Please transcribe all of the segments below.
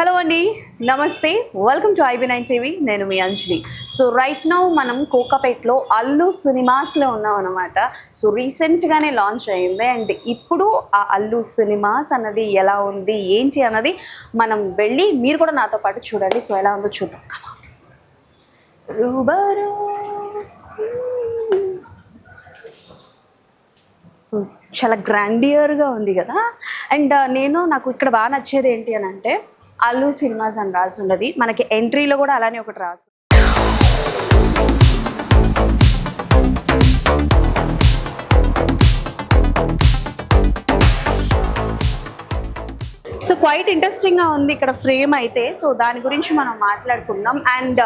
Hello అండి, నమస్తే. Welcome to IB9 TV. నేను మీ అంజలి. సో రైట్ నౌ మనం కోకాపేట్లో అల్లు సినిమాస్లో ఉన్నాం అనమాట. సో రీసెంట్గానే లాంచ్ అయ్యింది అండ్ ఇప్పుడు ఆ అల్లు సినిమాస్ అన్నది ఎలా ఉంది ఏంటి అన్నది మనం వెళ్ళి మీరు కూడా నాతో పాటు చూడండి. సో ఎలా ఉందో చూద్దాం. రూబరూ చాలా గ్రాండియర్గా ఉంది కదా. అండ్ నాకు ఇక్కడ బాగా నచ్చేది ఏంటి అని అంటే అల్లు సినిమాస్ అని రాసి ఉన్నది. మనకి ఎంట్రీలో కూడా అలానే ఒకటి రాసు. సో క్వైట్ ఇంట్రెస్టింగ్గా ఉంది ఇక్కడ ఫ్రేమ్ అయితే. సో దాని గురించి మనం మాట్లాడుకుందాం. And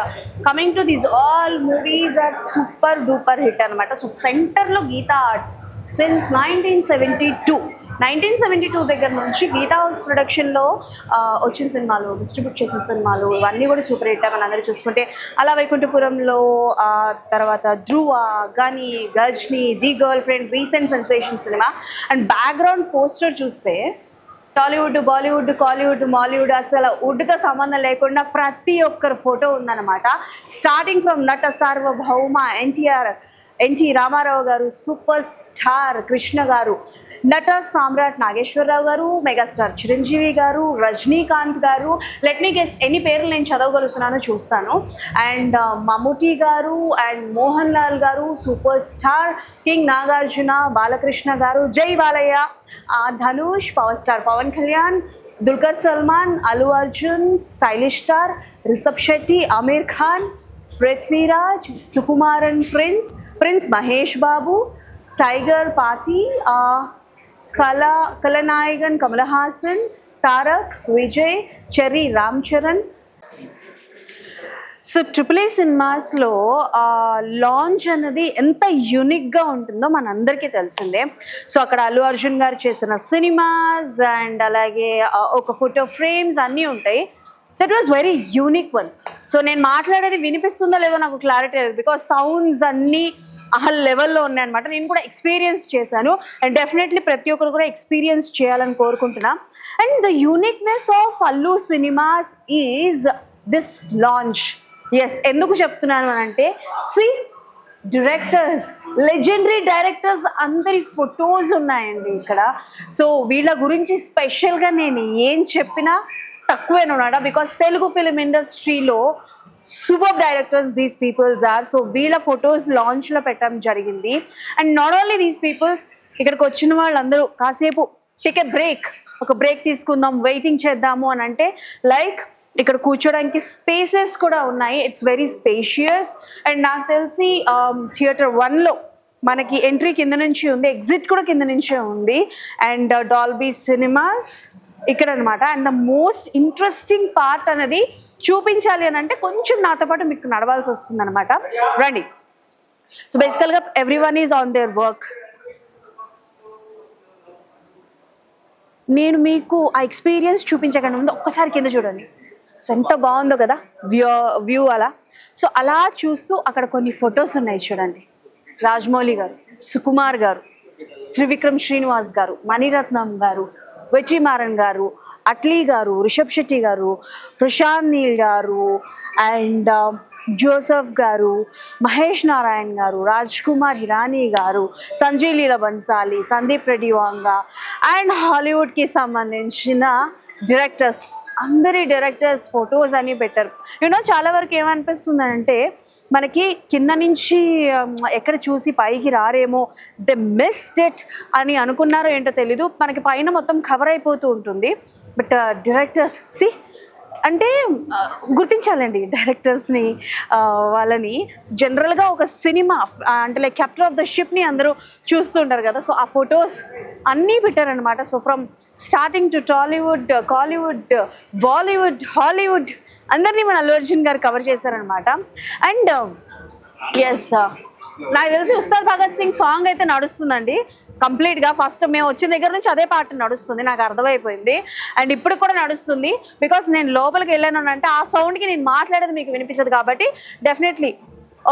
coming to these all movies are super duper hit అనమాట. సో సెంటర్లో గీతా ఆర్ట్స్ సిన్స్ 1972 దగ్గర నుంచి గీతా హౌస్ ప్రొడక్షన్లో వచ్చిన సినిమాలు, డిస్ట్రిబ్యూట్ చేసిన సినిమాలు ఇవన్నీ కూడా సూపర్ హిట్. మనం అందరూ చూసుకుంటే అలా వైకుంఠపురంలో, తర్వాత ధ్రువ, గని, Ghazni, the girl friend, recent sensation cinema. And background poster చూస్తే టాలీవుడ్, బాలీవుడ్, కాలీవుడ్, మాలీవుడ్ అసలు వుడ్తో సంబంధం లేకుండా ప్రతి ఒక్కరు ఫోటో ఉందన్నమాట. స్టార్టింగ్ ఫ్రమ్ నట సార్వభౌమ ఎన్టీ రామారావు గారు, సూపర్ స్టార్ కృష్ణ గారు, నట సామ్రాట్ నాగేశ్వరరావు గారు, మెగాస్టార్ చిరంజీవి గారు, రజనీకాంత్ గారు, లెట్ మీ గెస్ ఎన్ని పేర్లు నేను చదవగలుగుతున్నానో చూస్తాను. అండ్ మమ్ముటి గారు అండ్ మోహన్ లాల్ గారు, super star king Nagarjuna, Balakrishna గారు, జై Balayya, Dhanush, power star Pawan Kalyan, Dulquer Salmaan, Allu Arjun, stylish star Rishab Shetty, Aamir Khan, Prithviraj, Sukumaran, prince Mahesh Babu, tiger పాతి, కళనాయకన్ Kamal Haasan, Tarak, Vijay, Cherry Ram Charan. So AAA సినిమాస్లో లాంచ్ అనేది ఎంత యూనిక్గా ఉంటుందో మనందరికీ తెలిసిందే. సో అక్కడ అల్లు అర్జున్ గారు చేసిన సినిమాస్ అండ్ అలాగే ఒక ఫోటో ఫ్రేమ్స్ అన్నీ ఉంటాయి. That was very unique one. So నేను మాట్లాడేది వినిపిస్తుందో లేదో నాకు క్లారిటీ లేదు, బికాస్ సౌండ్స్ అన్నీ లెవెల్లో ఉన్నాయన్నమాట. నేను కూడా ఎక్స్పీరియన్స్ చేశాను అండ్ డెఫినెట్లీ ప్రతి ఒక్కరు కూడా ఎక్స్పీరియన్స్ చేయాలని కోరుకుంటున్నా. And the uniqueness of Allu Cinemas is this launch. Yes, ఎందుకు చెప్తున్నాను అని అంటే డైరెక్టర్స్, లెజెండరీ డైరెక్టర్స్ అందరి ఫొటోస్ ఉన్నాయండి ఇక్కడ. సో వీళ్ళ గురించి స్పెషల్గా నేను ఏం చెప్పినా తక్కువేనమాట, బికాస్ తెలుగు ఫిలిం ఇండస్ట్రీలో super directors these peoples are. So వీళ్ళ ఫొటోస్ లాంచ్లో పెట్టడం జరిగింది. And not only these peoples, ఇక్కడికి వచ్చిన వాళ్ళందరూ కాసేపు టేక్ ఎ ఒక బ్రేక్ తీసుకుందాం, వెయిటింగ్ చేద్దాము అని అంటే లైక్ ఇక్కడ కూర్చోడానికి స్పేసెస్ కూడా ఉన్నాయి. It's very spacious. అండ్ నాకు తెలిసి థియేటర్ 1లో మనకి ఎంట్రీ కింద నుంచి ఉంది, ఎగ్జిట్ కూడా కింద నుంచే ఉంది. అండ్ డాల్బీ సినిమాస్ ఇక్కడ అనమాట. And the most interesting part అనేది చూపించాలి అని అంటే కొంచెం నాతో పాటు మీకు నడవాల్సి వస్తుంది అనమాట. రండి. సో బేసికల్గా everyone is on their work. నేను మీకు ఆ ఎక్స్పీరియన్స్ చూపించకుండా ముందు ఒక్కసారి కింద చూడండి. సో ఎంత బాగుందో కదా వ్యూ అలా. సో అలా చూస్తూ అక్కడ కొన్ని ఫొటోస్ ఉన్నాయి చూడండి. రాజమౌళి గారు, సుకుమార్ గారు, త్రివిక్రమ్ శ్రీనివాస్ గారు, మణిరత్నం గారు, వెట్రిమారన్ గారు, అట్లీ గారు, రిషబ్ శెట్టి గారు, ప్రశాంత్ నీల్ గారు, అండ్ జోసెఫ్ గారు, మహేష్ నారాయణ్ గారు, రాజ్ కుమార్ హిరానీ గారు, సంజయ్ లీలా బన్సాలి, సందీప్ రెడ్డి వాంగా అండ్ హాలీవుడ్కి సంబంధించిన డైరెక్టర్స్, అందరి డైరెక్టర్స్ ఫొటోస్ అని పెట్టారు. చాలా వరకు ఏమనిపిస్తుందంటే మనకి కింద నుంచి ఎక్కడ చూసి పైకి రారేమో, దే మిస్డ్ ఇట్ అని అనుకున్నారో ఏంటో తెలీదు. మనకి పైన మొత్తం కవర్ అయిపోతూ ఉంటుంది. బట్ డైరెక్టర్స్ అంటే గుర్తించాలండి డైరెక్టర్స్ని, వాళ్ళని. జనరల్గా ఒక సినిమా అంటే లైక్ కెప్టెన్ ఆఫ్ ద షిప్ని అందరూ చూస్తుంటారు కదా. సో ఆ ఫొటోస్ అన్నీ పెట్టారనమాట. So from starting to Tollywood, Kollywood, Bollywood, Hollywood అందరినీ మన అల్లు అర్జున్ గారు కవర్ చేశారనమాట. అండ్ ఎస్, నాకు తెలిసి ఉస్తాద్ భగత్ సింగ్ సాంగ్ అయితే నడుస్తుందండి కంప్లీట్గా. ఫస్ట్ మేము వచ్చిన దగ్గర నుంచి అదే పాట నడుస్తుంది, నాకు అర్థమైపోయింది. అండ్ ఇప్పుడు కూడా నడుస్తుంది, బికాస్ నేను లోపలికి వెళ్ళాను అంటే ఆ సౌండ్కి నేను మాట్లాడేది మీకు వినిపించదు కాబట్టి డెఫినెట్లీ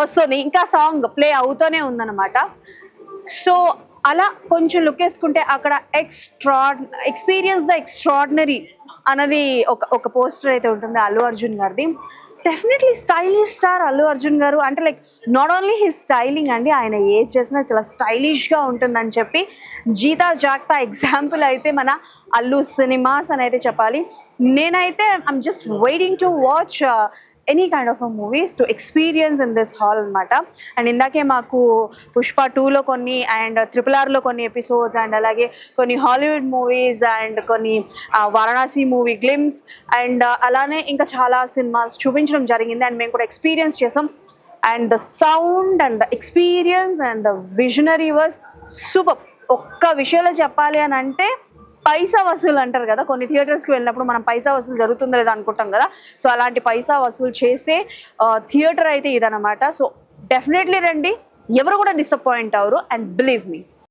వస్తుంది. ఇంకా సాంగ్ ప్లే అవుతూనే ఉందన్నమాట. సో అలా కొంచెం లుక్ వేసుకుంటే అక్కడ ఎక్స్పీరియన్స్ ద ఎక్స్ట్రాడినరీ అన్నది ఒక పోస్టర్ అయితే ఉంటుంది అల్లు అర్జున్ గారిది. Definitely stylish star Allu Arjun గారు అంటే like not only his styling అండి, ఆయన ఏది చేసినా చాలా స్టైలిష్గా ఉంటుందని చెప్పి జీతా జాగ్తా ఎగ్జాంపుల్ అయితే మన అల్లు సినిమాస్ అని అయితే చెప్పాలి. నేనైతే I'm just waiting to watch any kind of movies to experience in this hall అనమాట. అండ్ ఇందాకే మాకు పుష్ప 2లో కొన్ని అండ్ RRRలో కొన్ని ఎపిసోడ్స్ అండ్ అలాగే కొన్ని హాలీవుడ్ మూవీస్ అండ్ కొన్ని వారణాసి మూవీ గ్లిమ్స్ అండ్ అలానే ఇంకా చాలా సినిమాస్ చూపించడం జరిగింది అండ్ మేము కూడా ఎక్స్పీరియన్స్ చేసాం. And the sound and the experience and the visionary was super. ఒక్క విషయంలో చెప్పాలి అని అంటే పైసా వసూలు అంటారు కదా, కొన్ని థియేటర్స్కి వెళ్ళినప్పుడు మనం పైసా వసూలు జరుగుతుందో లేదో అనుకుంటాం కదా, సో అలాంటి పైసా వసూలు చేసే థియేటర్ అయితే ఇదనమాట. సో డెఫినెట్లీ రండి, ఎవరు కూడా డిసప్పాయింట్ అవ్వరు. And believe me